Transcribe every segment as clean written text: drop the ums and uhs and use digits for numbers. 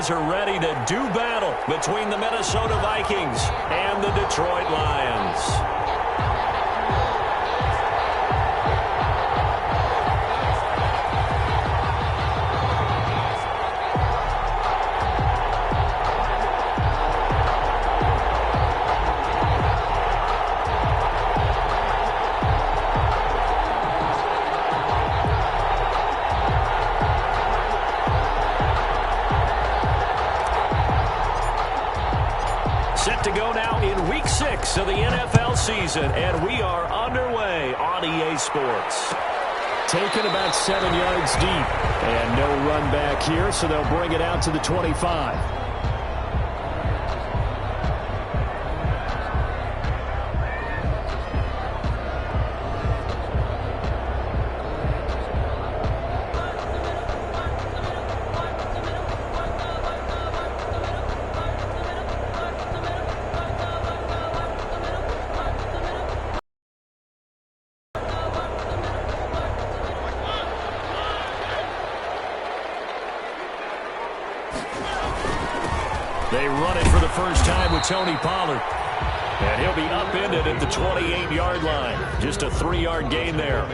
guys are ready to do battle between the Minnesota Vikings and the Detroit Lions. Set to go now in Week 6 of the NFL season, and we are underway on EA Sports. Taken about 7 yards deep, and no run back here, so they'll bring it out to the 25. They run it for the first time with Tony Pollard. And he'll be upended at the 28-yard line. Just a 3-yard gain there.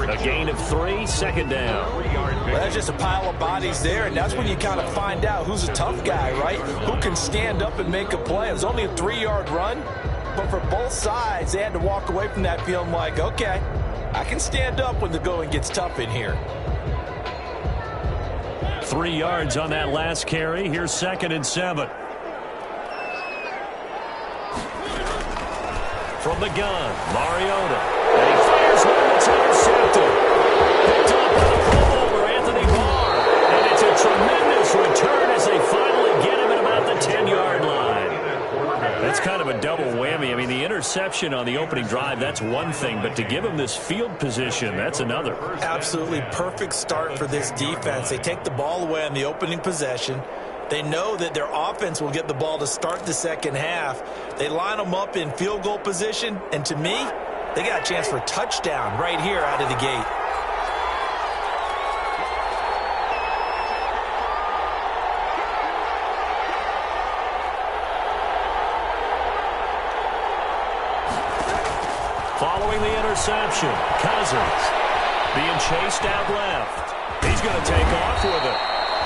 A gain of 3, second down. Well, that's just a pile of bodies there, and that's when you kind of find out who's a tough guy, right? Who can stand up and make a play. It was only a 3-yard run, but for both sides, they had to walk away from that feeling like, okay, I can stand up when the going gets tough in here. 3 yards on that last carry. Here's 2nd and 7. From the gun, Mariota. And he fires one that's intercepted. Picked up by the Pro Bowler, Anthony Barr. And it's a tremendous return as they finally get him at about the 10-yard line. That's kind of a double whammy. I mean, the interception on the opening drive, that's one thing. But to give him this field position, that's another. Absolutely perfect start for this defense. They take the ball away on the opening possession. They know that their offense will get the ball to start the second half. They line them up in field goal position, and to me, they got a chance for a touchdown right here out of the gate. Following the interception, Cousins being chased out left. He's going to take off with it.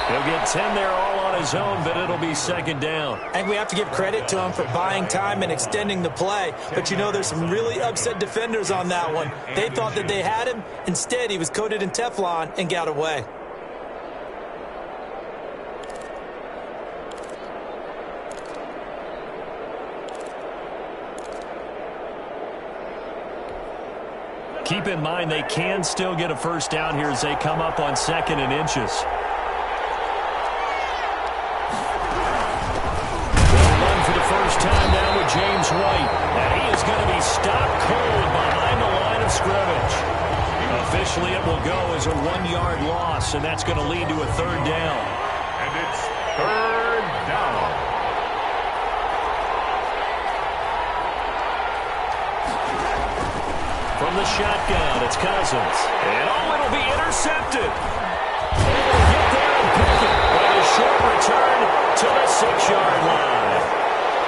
He'll get 10 there all on his own, but it'll be second down. I think we have to give credit to him for buying time and extending the play. But, you know, there's some really upset defenders on that one. They thought that they had him. Instead, he was coated in Teflon and got away. Keep in mind they can still get a first down here as they come up on 2nd and inches. They'll run for the first time now with James White. And he is going to be stopped cold behind the line of scrimmage. Officially it will go as a 1-yard loss, and that's going to lead to a 3rd down. And it's 3rd down. From the shotgun, it's Cousins. And oh, it'll be intercepted. Able to get there and pick it with a short return to the 6-yard line.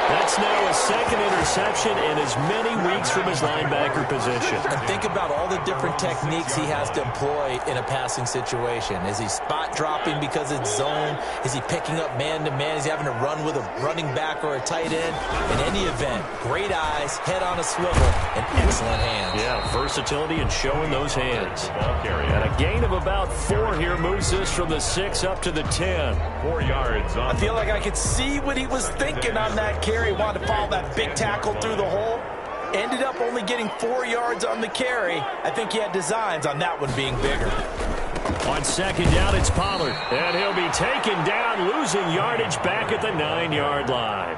That's now his 2nd interception in as many weeks from his linebacker position. And think about all the different techniques he has to employ in a passing situation. Is he spot dropping because it's zone? Is he picking up man-to-man? Is he having to run with a running back or a tight end? In any event, great eyes, head on a swivel, and excellent hands. Yeah, versatility and showing those hands. And a gain of about 4 here moves this from the 6 up to the 10. 4 yards. I feel like I could see what he was thinking on that carry. He wanted to follow that big tackle through the hole. Ended up only getting 4 yards on the carry. I think he had designs on that one being bigger. On 2nd down, it's Pollard. And he'll be taken down, losing yardage back at the 9-yard line.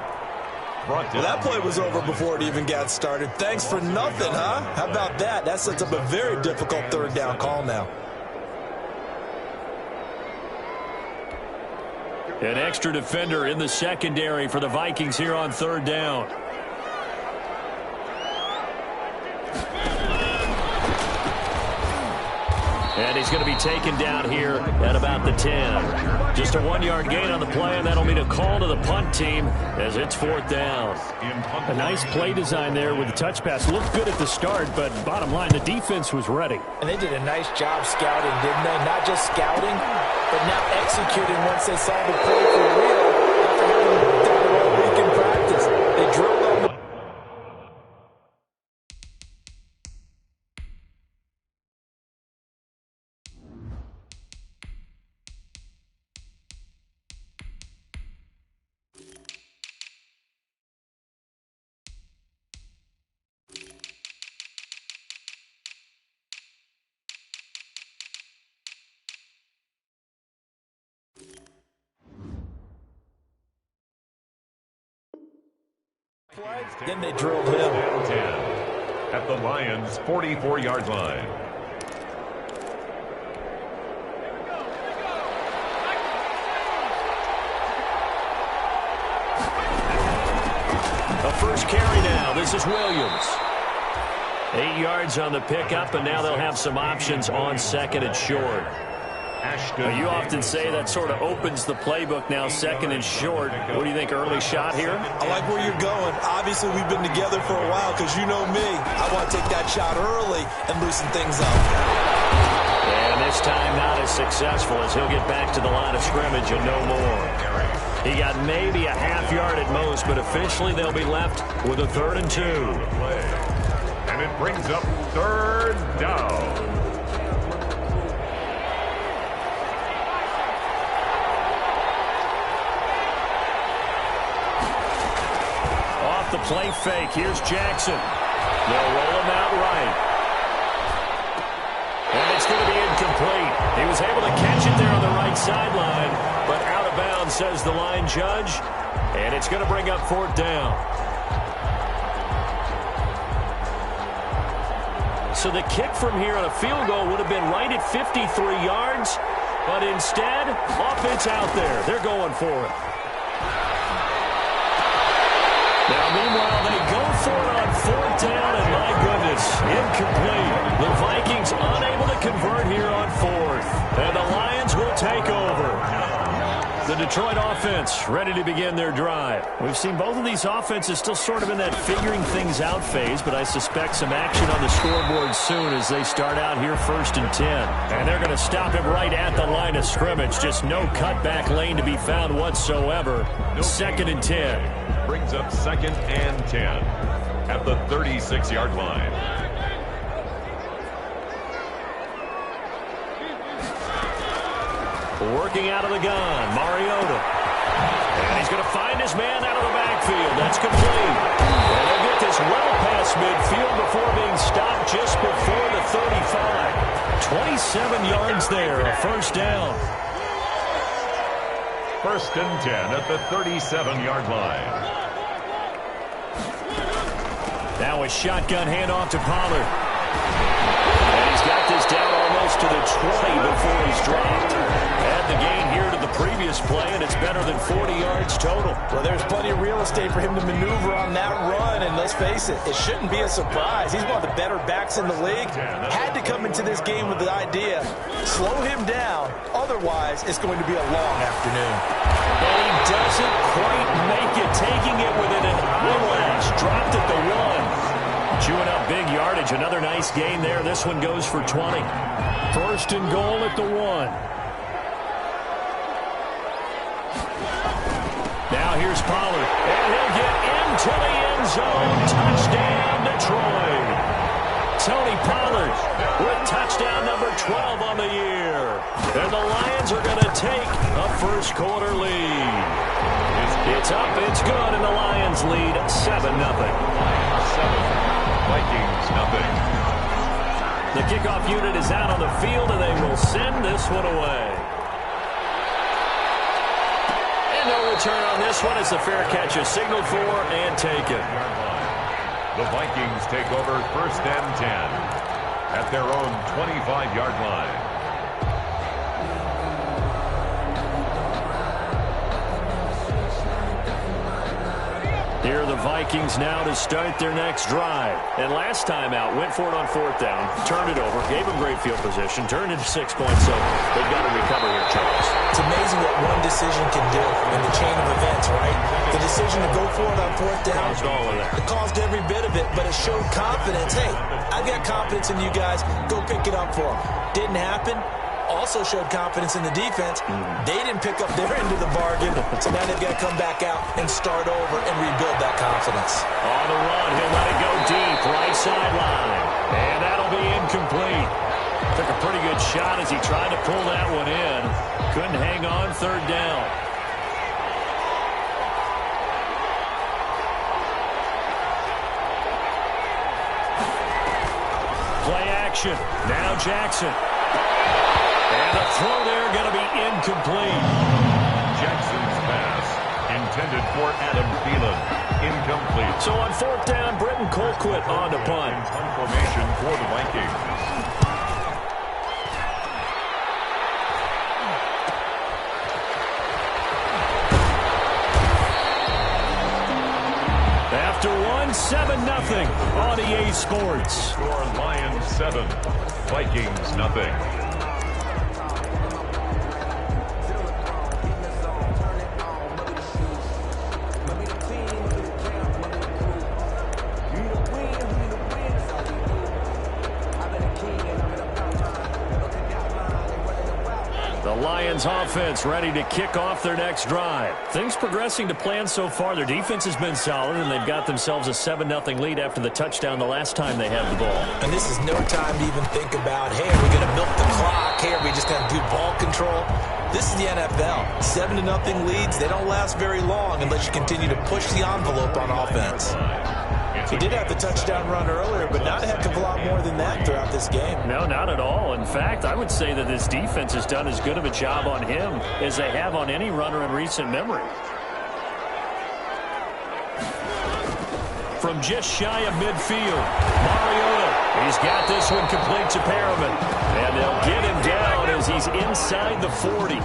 Well, that play was over before it even got started. Thanks for nothing, huh? How about that? That sets up a very difficult 3rd down call now. An extra defender in the secondary for the Vikings here on 3rd down. And he's going to be taken down here at about the 10. Just a 1-yard gain on the play, and that'll mean a call to the punt team as it's 4th down. A nice play design there with the touch pass. Looked good at the start, but bottom line, the defense was ready. And they did a nice job scouting, didn't they? Not just scouting, but now executing once they saw the play for real after having done it all week in practice. They drilled on the then they drilled him. At the Lions' 44-yard line. A first carry now. This is Williams. 8 yards on the pickup, and now they'll have some options on 2nd and short. You often say that sort of opens the playbook now, 2nd and short. What do you think, early shot here? I like where you're going. Obviously, we've been together for a while because you know me. I want to take that shot early and loosen things up. And this time not as successful as he'll get back to the line of scrimmage and no more. He got maybe a half yard at most, but officially they'll be left with a 3rd and 2. And it brings up 3rd down. The play fake. Here's Jackson. They'll roll him out right. And it's going to be incomplete. He was able to catch it there on the right sideline, but out of bounds, says the line judge. And it's going to bring up 4th down. So the kick from here on a field goal would have been right at 53 yards, but instead, offense out there. They're going for it. Now, meanwhile, they go for it on 4th down, and my goodness, incomplete. The Vikings unable to convert here on 4th, and the Lions will take over. The Detroit offense ready to begin their drive. We've seen both of these offenses still sort of in that figuring things out phase, but I suspect some action on the scoreboard soon as they start out here 1st and 10. And they're going to stop him right at the line of scrimmage. Just no cutback lane to be found whatsoever. 2nd and 10. Brings up 2nd and 10 at the 36-yard line. Working out of the gun, Mariota. And he's going to find his man out of the backfield. That's complete. And they'll get this well past midfield before being stopped just before the 35. 27 yards there, a 1st down. 1st and 10 at the 37-yard line. Now a shotgun handoff to Pollard. And he's got this down almost to the 20 before he's dropped. Add the gain here to the previous play, and it's better than 40 yards total. Well, there's plenty of real estate for him to maneuver on that run, and let's face it, it shouldn't be a surprise. He's one of the better backs in the league. Had to come into this game with the idea, slow him down, otherwise it's going to be a long afternoon. And he doesn't quite make it, taking it within an eyelash. Dropped at the 1. Chewing up big yardage. Another nice gain there. This one goes for 20. 1st and goal at the 1. Now here's Pollard. And he'll get into the end zone. Touchdown, Detroit. Tony Pollard with touchdown number 12 on the year. And the Lions are going to take a 1st quarter lead. It's up, it's good, and the Lions lead 7-0. 7. Vikings, nothing. The kickoff unit is out on the field, and they will send this one away. And no return on this one as the fair catch is signaled for and taken. The Vikings take over 1st and 10 at their own 25-yard line. Here are the Vikings now to start their next drive. And last time out, went for it on fourth down, turned it over, gave them great field position, turned it to 6 points, so they've got to recover here, Charles. It's amazing what one decision can do in the chain of events, right? The decision to go for it on fourth down. Caused all of that. It caused every bit of it, but it showed confidence. Hey, I've got confidence in you guys. Go pick it up for them. Didn't happen. Also showed confidence in the defense. They didn't pick up their end of the bargain, so now they've got to come back out and start over and rebuild that confidence. On the run, he'll let it go deep, right sideline. And that'll be incomplete. Took a pretty good shot as he tried to pull that one in. Couldn't hang on third down. Play action. Now Jackson. And the throw there going to be incomplete. Jackson's pass intended for Adam Thielen. Incomplete. So on fourth down, Britton Colquitt on to punt. Punt formation for the Vikings. After one, 7-0 on EA Sports. Score Lions 7, Vikings nothing. The Lions offense ready to kick off their next drive. Things progressing to plan so far. Their defense has been solid, and they've got themselves a 7-0 lead after the touchdown the last time they had the ball. And this is no time to even think about, hey, are we going to milk the clock? Hey, are we just going to do ball control? This is the NFL. 7-0 leads, they don't last very long unless you continue to push the envelope on offense. He did have the touchdown run earlier, but not a heck of a lot more than that throughout this game. No, not at all. In fact, I would say that this defense has done as good of a job on him as they have on any runner in recent memory. From just shy of midfield, Mariota. He's got this one complete to Perriman. And they'll get him down as he's inside the 40.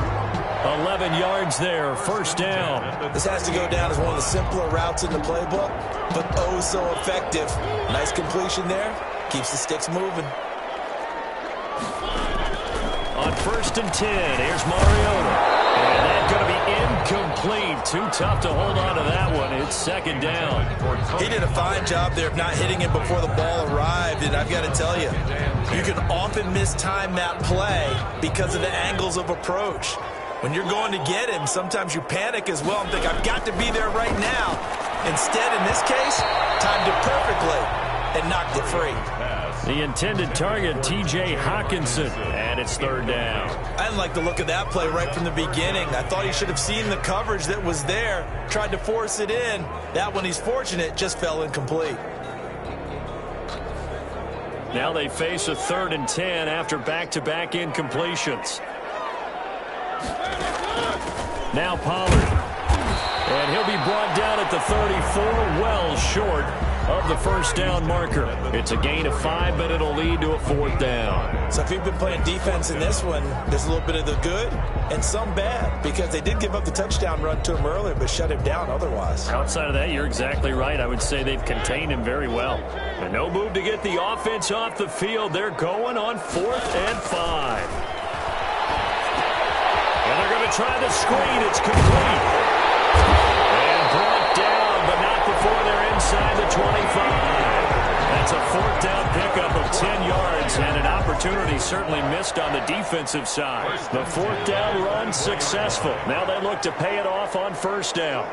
11 yards there, first down. This has to go down as one of the simpler routes in the playbook, but oh so effective. Nice completion there. Keeps the sticks moving. On 1st and 10, here's Mariota. And that's going to be incomplete. Too tough to hold on to that one. It's second down. He did a fine job there of not hitting him before the ball arrived, and I've got to tell you, you can often mistime that play because of the angles of approach. When you're going to get him, sometimes you panic as well and think, I've got to be there right now. Instead, in this case, timed it perfectly and knocked it free. The intended target, T.J. Hawkinson, and it's third down. I didn't like the look of that play right from the beginning. I thought he should have seen the coverage that was there, tried to force it in. That one, he's fortunate, just fell incomplete. Now they face a 3rd and 10 after back-to-back incompletions. Now Pollard. And he'll be brought down at the 34, well short of the first down marker. It's a gain of 5, but it'll lead to a 4th down. So if you've been playing defense in this one, there's a little bit of the good and some bad, because they did give up the touchdown run to him earlier, but shut him down otherwise. Outside of that, you're exactly right. I would say they've contained him very well. And no move to get the offense off the field. They're going on 4th and 5. And they're going to try the screen. It's complete. And brought down, but not before they're inside the 25. That's a 4th down pickup of 10 yards, and an opportunity certainly missed on the defensive side. The 4th down run successful. Now they look to pay it off on first down.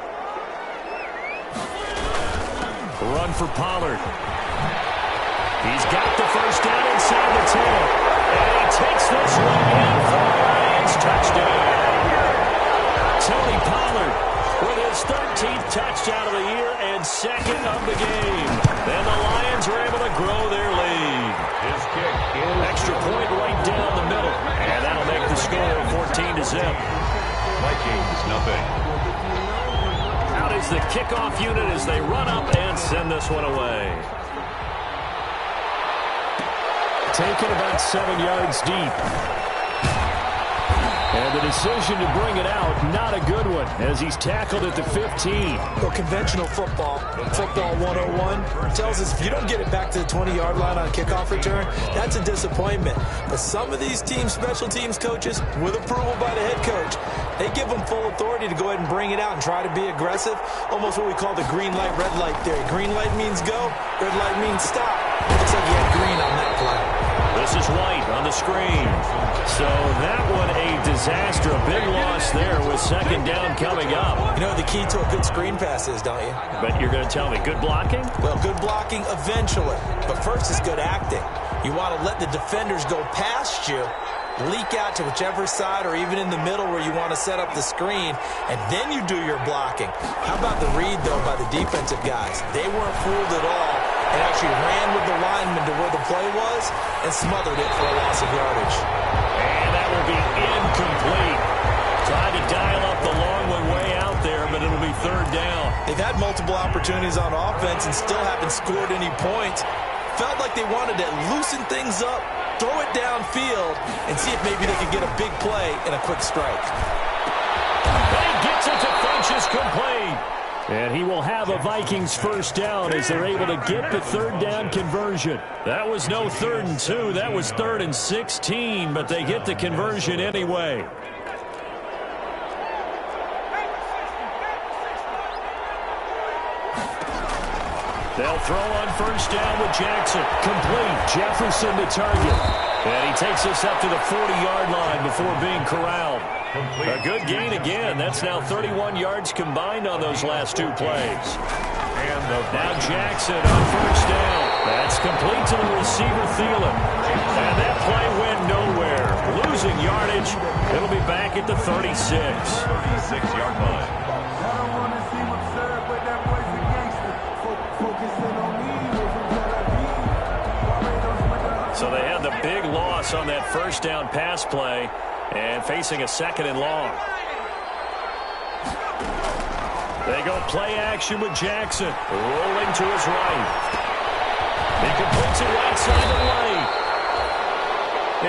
Run for Pollard. He's got the first down inside the 10. And he takes this one in for the Lions touchdown. Tony Pollard with his 13th touchdown of the year and 2nd of the game. And the Lions are able to grow their lead. His kick is extra point right down the middle. And that'll make the score 14-0. Vikings nothing. Out is the kickoff unit as they run up and send this one away. Taken about 7 yards deep. And the decision to bring it out, not a good one, as he's tackled at the 15. Well, conventional football 101, tells us if you don't get it back to the 20-yard line on kickoff return, that's a disappointment. But some of these teams, special teams coaches, with approval by the head coach, they give them full authority to go ahead and bring it out and try to be aggressive. Almost what we call the green light, red light theory. Green light means go, red light means stop. Looks like he had green on that play. This is White on the screen. So that one a disaster. A big loss there with second down coming up. You know what the key to a good screen pass is, don't you? But you're going to tell me, good blocking? Well, good blocking eventually. But first is good acting. You want to let the defenders go past you, leak out to whichever side or even in the middle where you want to set up the screen, and then you do your blocking. How about the read, though, by the defensive guys? They weren't fooled at all and actually ran with the lineman to where the play was and smothered it for a loss of yardage. And that will be incomplete. Tried to dial up the long one way out there, but it'll be third down. They've had multiple opportunities on offense and still haven't scored any points. Felt like they wanted to loosen things up, throw it downfield, and see if maybe they could get a big play and a quick strike. He gets it to Funchess, complete. And he will have a Vikings first down as they're able to get the third down conversion. That was no 3rd and 2. That was 3rd and 16, but they get the conversion anyway. They'll throw on first down with Jackson. Complete. Jefferson to target. And he takes us up to the 40-yard line before being corralled. A good gain again. That's now 31 yards combined on those last two plays. And now Jackson on first down. That's complete to the receiver, Thielen. And that play went nowhere. Losing yardage. It'll be back at the 36. 36-yard line. So they had the big loss on that first down pass play and facing a 2nd and long. They go play action with Jackson. Rolling to his right. He completes it right side of the lane.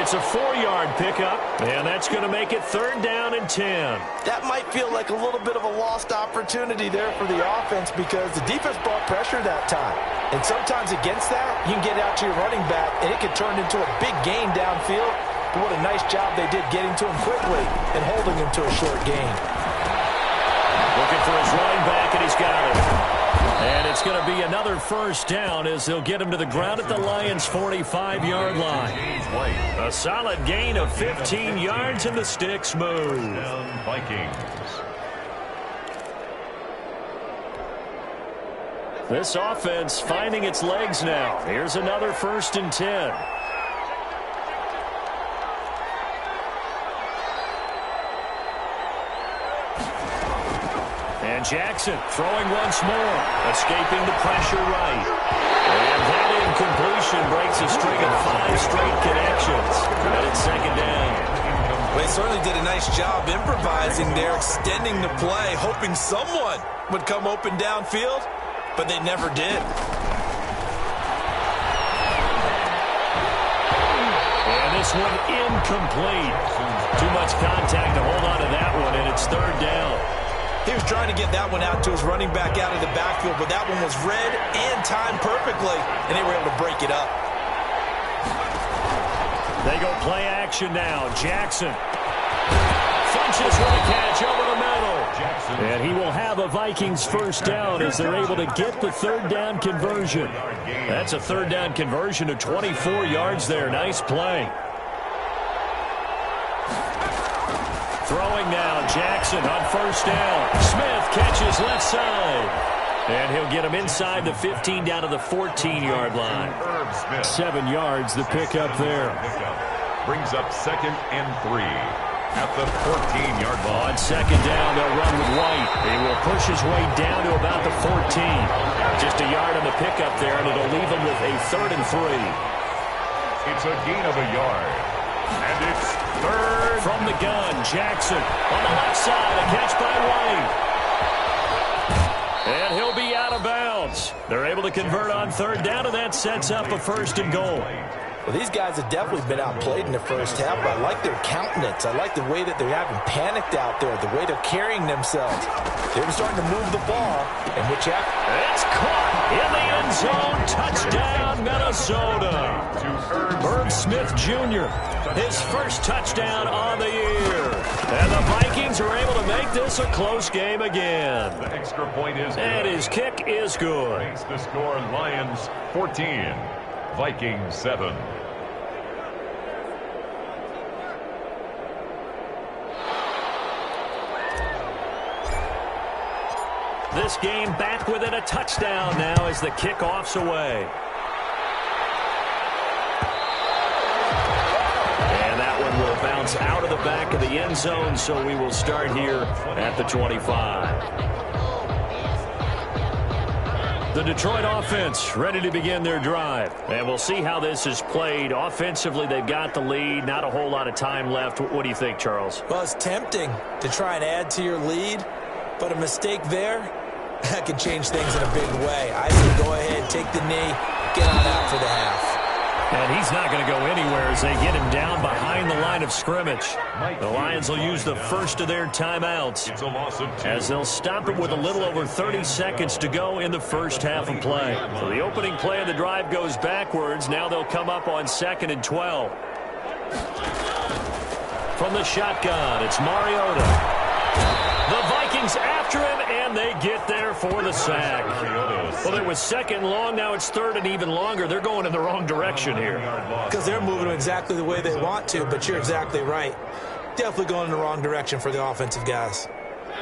It's a 4-yard pickup, and that's going to make it 3rd down and 10. That might feel like a little bit of a lost opportunity there for the offense because the defense brought pressure that time. And sometimes against that, you can get out to your running back, and it could turn into a big gain downfield. But what a nice job they did getting to him quickly and holding him to a short gain. Looking for his running back, and he's got it. And it's going to be another first down as they'll get him to the ground at the Lions' 45-yard line. A solid gain of 15 yards, and the sticks move. Down Vikings. This offense finding its legs now. Here's another 1st and 10. And Jackson throwing once more, escaping the pressure right. And that incompletion breaks a string of 5 straight connections. And it's 2nd down. Well, they certainly did a nice job improvising there, extending the play, hoping someone would come open downfield, but they never did. And this one incomplete. Too much contact to hold on to that one, and it's 3rd down. He was trying to get that one out to his running back out of the backfield, but that one was read and timed perfectly, and they were able to break it up. They go play action now. Jackson. Funchess with a catch over the middle. And he will have a Vikings first down as they're able to get the 3rd down conversion. That's a 3rd down conversion of 24 yards there. Nice play. Throwing now, Jackson on first down. Smith catches left side. And he'll get him inside the 15 down to the 14-yard line. 7 yards, the pickup there. Brings up 2nd and 3 at the 14-yard line. On 2nd down, they'll run with White. He will push his way down to about the 14. Just a yard on the pickup there, and it'll leave him with a 3rd and 3. It's a gain of a yard. And it's 3rd. From the gun, Jackson on the left side, a catch by White. And he'll be out of bounds. They're able to convert on 3rd down, and that sets up a 1st and goal. Well, these guys have definitely been outplayed in the first half, but I like their countenance. I like the way that they're having panicked out there, the way they're carrying themselves. They're starting to move the ball, and which it's caught in the end zone. Touchdown, Minnesota. Herb Smith Jr., his first touchdown on the year. And the Vikings are able to make this a close game again. The extra point is good. And his kick is good. Makes the score Lions 14, Vikings 7. This game back within a touchdown now as the kickoff's away. And that one will bounce out of the back of the end zone, so we will start here at the 25. The Detroit offense ready to begin their drive. And we'll see how this is played. Offensively, they've got the lead. Not a whole lot of time left. What do you think, Charles? Well, it's tempting to try and add to your lead, but a mistake there, that could change things in a big way. I say go ahead, take the knee, get on out for the half. And he's not going to go anywhere as they get him down behind the line of scrimmage. The Lions will use the first of their timeouts It's a loss of 2. as they'll stop it with a little over 30 seconds to go in the first half of play. So the opening play of the drive goes backwards. Now they'll come up on 2nd and 12. From the shotgun, it's Mariota. The Vikings after him, and they get there for the sack. Well, it was 2nd long. Now it's 3rd and even longer. They're going in the wrong direction here. Because they're moving them exactly the way they want to, but you're exactly right. Definitely going in the wrong direction for the offensive guys.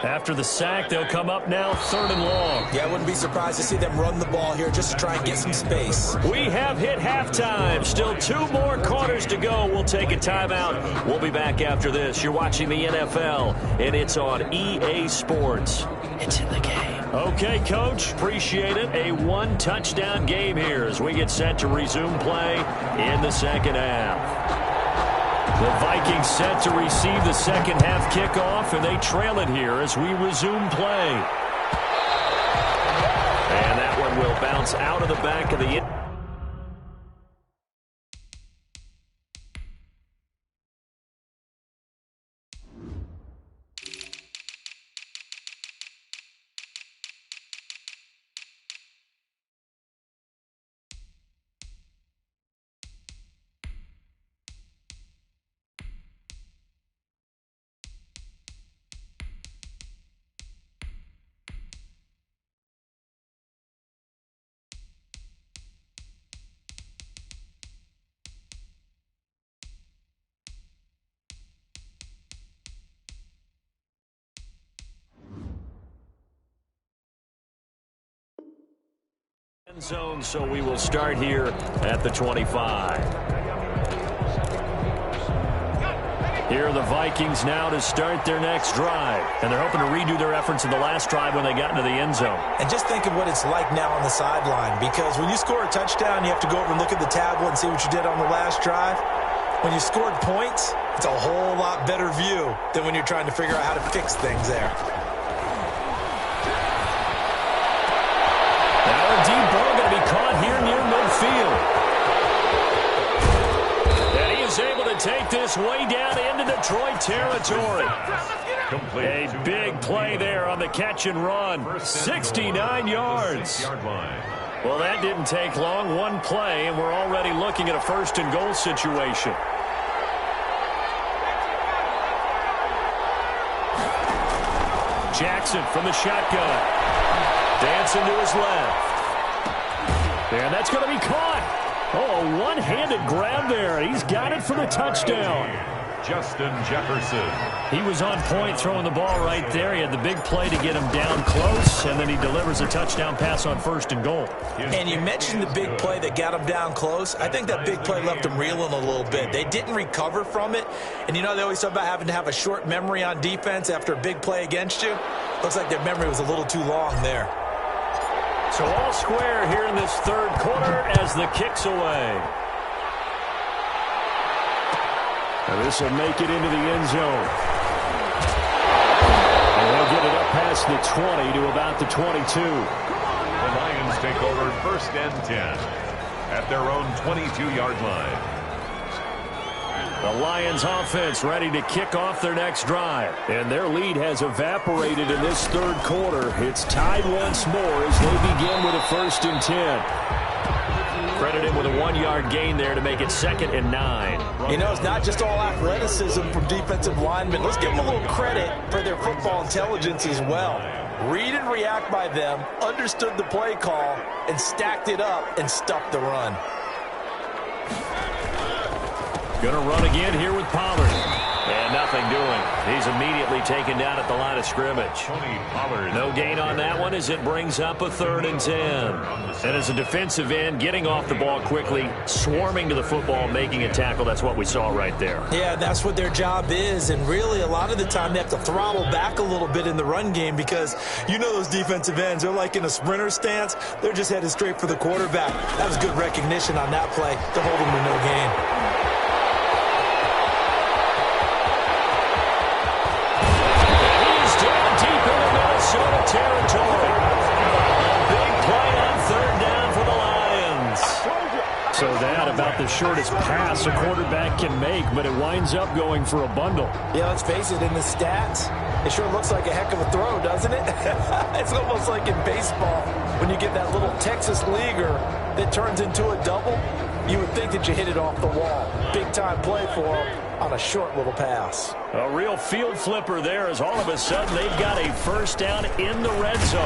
After the sack, they'll come up now 3rd and long. Yeah, I wouldn't be surprised to see them run the ball here just to try and get some space. We have hit halftime. Still 2 more quarters to go. We'll take a timeout. We'll be back after this. You're watching the NFL, and it's on EA Sports. It's in the game. Okay, Coach. Appreciate it. A 1-touchdown game here as we get set to resume play in the second half. The Vikings set to receive the second half kickoff, and they trail it here as we resume play. And that one will bounce out of the back of the... zone, so we will start here at the 25. Here are the Vikings now to start their next drive, and they're hoping to redo their efforts in the last drive when they got into the end zone. And just think of what it's like now on the sideline, because when you score a touchdown, you have to go over and look at the tablet and see what you did on the last drive. When you scored points, it's a whole lot better view than when you're trying to figure out how to fix things there. Deep ball going to be caught here near midfield. And he is able to take this way down into Detroit territory. A big play there on the catch and run. 69 yards. Well, that didn't take long. One play, and we're already looking at a 1st and goal situation. Jackson from the shotgun. Dancing to his left. And that's going to be caught. Oh, a one-handed grab there. He's got it for the touchdown. Justin Jefferson. He was on point throwing the ball right there. He had the big play to get him down close, and then he delivers a touchdown pass on 1st and goal. And you mentioned the big play that got him down close. I think that big play left him reeling a little bit. They didn't recover from it. And you know they always talk about having to have a short memory on defense after a big play against you. Looks like their memory was a little too long there. So all square here in this 3rd quarter as the kick's away. And this will make it into the end zone. And they'll get it up past the 20 to about the 22. The Lions take over 1st and 10 at their own 22-yard line. The Lions offense ready to kick off their next drive. And their lead has evaporated in this third quarter. It's tied once more as they begin with a 1st and 10. Credit him with a 1-yard gain there to make it 2nd and 9. You know, it's not just all athleticism from defensive linemen. Let's give them a little credit for their football intelligence as well. Read and react by them, understood the play call, and stacked it up and stuffed the run. Going to run again here with Pollard. And nothing doing. He's immediately taken down at the line of scrimmage. No gain on that one as it brings up a 3rd and 10. And as a defensive end, getting off the ball quickly, swarming to the football, making a tackle, that's what we saw right there. Yeah, that's what their job is. And really, a lot of the time, they have to throttle back a little bit in the run game because you know those defensive ends, they're like in a sprinter stance. They're just headed straight for the quarterback. That was good recognition on that play to hold them to no gain. Territory. A big play on 3rd down for the Lions. So that about the shortest pass a quarterback can make, but it winds up going for a bundle. Yeah, let's face it, in the stats, it sure looks like a heck of a throw, doesn't it? It's almost like in baseball when you get that little Texas leaguer that turns into a double. You would think that you hit it off the wall. Big-time play for him on a short little pass. A real field flipper there as all of a sudden they've got a 1st down in the red zone.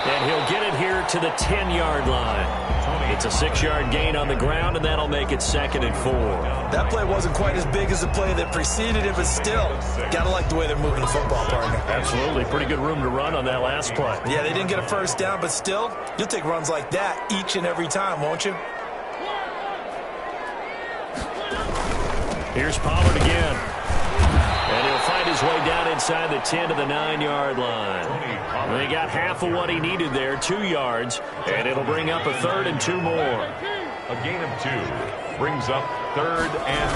And he'll get it here to the 10-yard line. It's a 6-yard gain on the ground, and that'll make it 2nd and 4. That play wasn't quite as big as the play that preceded it, but still, gotta like the way they're moving the football, partner. Absolutely. Pretty good room to run on that last play. Yeah, they didn't get a 1st down, but still, you'll take runs like that each and every time, won't you? Here's Pollard again. And he'll find his way down inside the 10 to the 9-yard line. They got half of what he needed there, 2 yards, and it'll bring up a 3rd and 2 more. A gain of 2 brings up 3rd and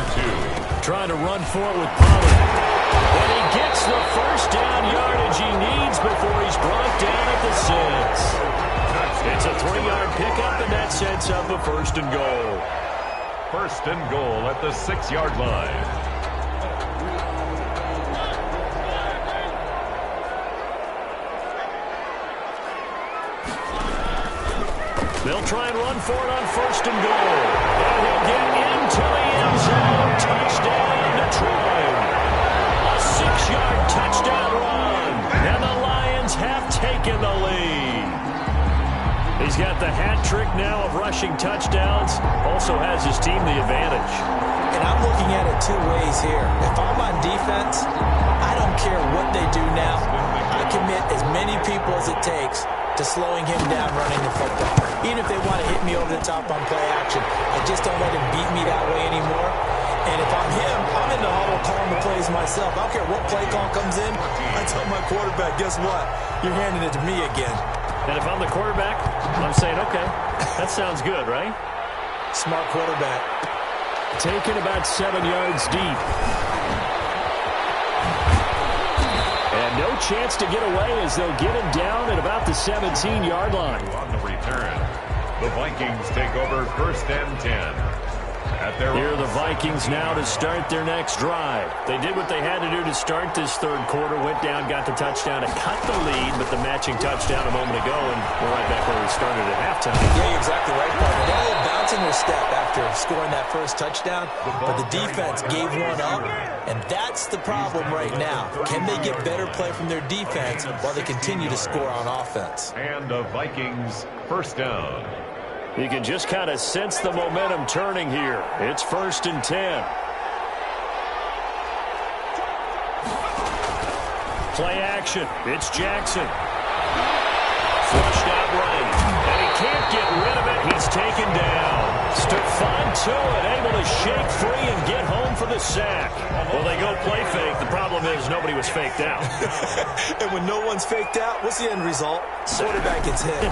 2. Trying to run for it with Pollard. And he gets the 1st down yardage he needs before he's brought down at the 6. It's a 3-yard pickup, and that sets up a 1st and goal. 1st and goal at the 6-yard line. They'll try and run for it on 1st and goal. And he'll get into the end zone. Touchdown, Detroit. A 6-yard touchdown run. And the Lions have taken the lead. He's got the hat trick now of rushing touchdowns. Also has his team the advantage. And I'm looking at it 2 ways here. If I'm on defense, I don't care what they do now. I commit as many people as it takes to slowing him down running the football. Even if they want to hit me over the top on play action, I just don't let him beat me that way anymore. And if I'm him, I'm in the huddle calling the plays myself. I don't care what play call comes in. I tell my quarterback, guess what? You're handing it to me again. And if I'm the quarterback, I'm saying, okay, that sounds good, right? Smart quarterback. Taken about 7 yards deep. And no chance to get away as they'll get him down at about the 17-yard line. On the return, the Vikings take over 1st and 10. Here are the Vikings now to start their next drive. They did what they had to do to start this third quarter, went down, got the touchdown to cut the lead, but the matching touchdown a moment ago, and we're right back where we started at halftime. Yeah, you're exactly right, partner. They're a little bouncing their step after scoring that first touchdown, but the defense gave one up, and that's the problem right now. Can they get better play from their defense while they continue to score on offense? And the Vikings 1st down. You can just kind of sense the momentum turning here. It's 1st and 10. Play action. It's Jackson. Flushed out right. And he can't get rid of it. He's taken down. Stephon Tuitt able to shake free and get home for the sack. Well, they go play fake. The problem is nobody was faked out. And when no one's faked out, what's the end result? Quarterback gets hit.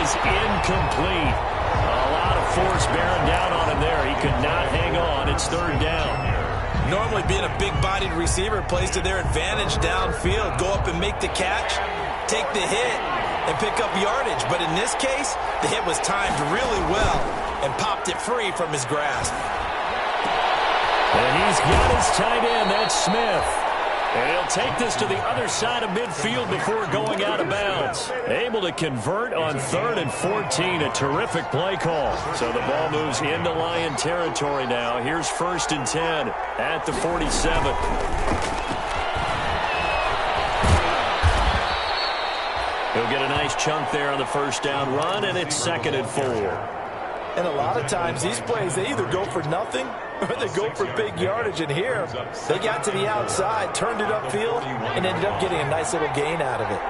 Is incomplete. A lot of force bearing down on him there. He could not hang on. It's 3rd down. Normally being a big-bodied receiver plays to their advantage downfield. Go up and make the catch, take the hit, and pick up yardage. But in this case, the hit was timed really well. and popped it free from his grasp. And he's got his tight end. That's Smith. And he'll take this to the other side of midfield before going out of bounds. Able to convert on 3rd and 14. A terrific play call. So the ball moves into Lion territory now. Here's 1st and 10 at the 47. He'll get a nice chunk there on the first down run, and it's 2nd and 4. And a lot of times these plays, they either go for nothing or they go for big yardage. And here, they got to the outside, turned it upfield, and ended up getting a nice little gain out of it.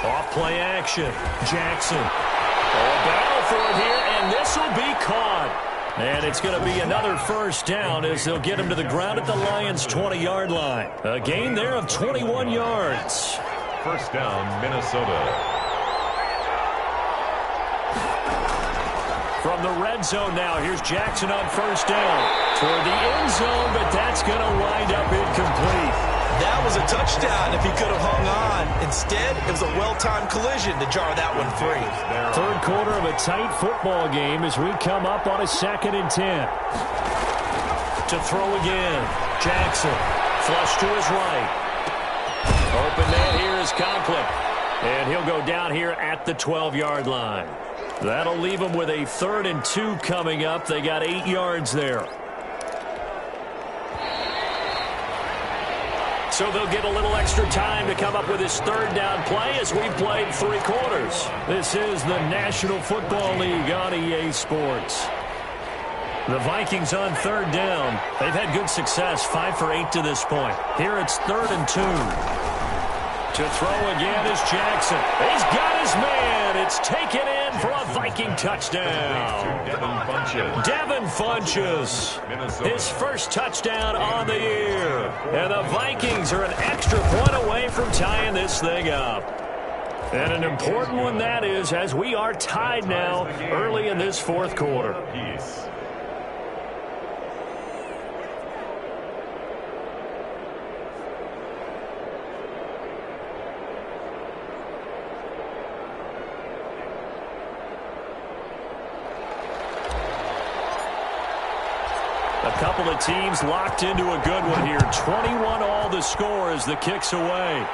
Off play action. Jackson. A battle for it here, and this will be caught. And it's going to be another first down as they'll get him to the ground at the Lions' 20-yard line. A gain there of 21 yards. First down, Minnesota. From the red zone now, here's Jackson on first down. Toward the end zone, but that's going to wind up incomplete. That was a touchdown if he could have hung on. Instead, it was a well-timed collision to jar that one free. 3rd quarter of a tight football game as we come up on a 2nd and 10. To throw again. Jackson. Flush to his right. Open man here is Conklin. And he'll go down here at the 12-yard line. That'll leave them with a 3rd and 2 coming up. They got 8 yards there. So they'll get a little extra time to come up with his 3rd down play as we've played 3 quarters. This is the National Football League on EA Sports. The Vikings on 3rd down. They've had good success, 5 for 8 to this point. Here it's 3rd and 2. To throw again is Jackson. He's got his man. It's taken in for a Viking touchdown. Devin Funchess. His first touchdown on the year. And the Vikings are an extra point away from tying this thing up. And an important one that is, as we are tied now early in this 4th quarter. A couple of teams locked into a good one here. 21 all the score as the kick's away.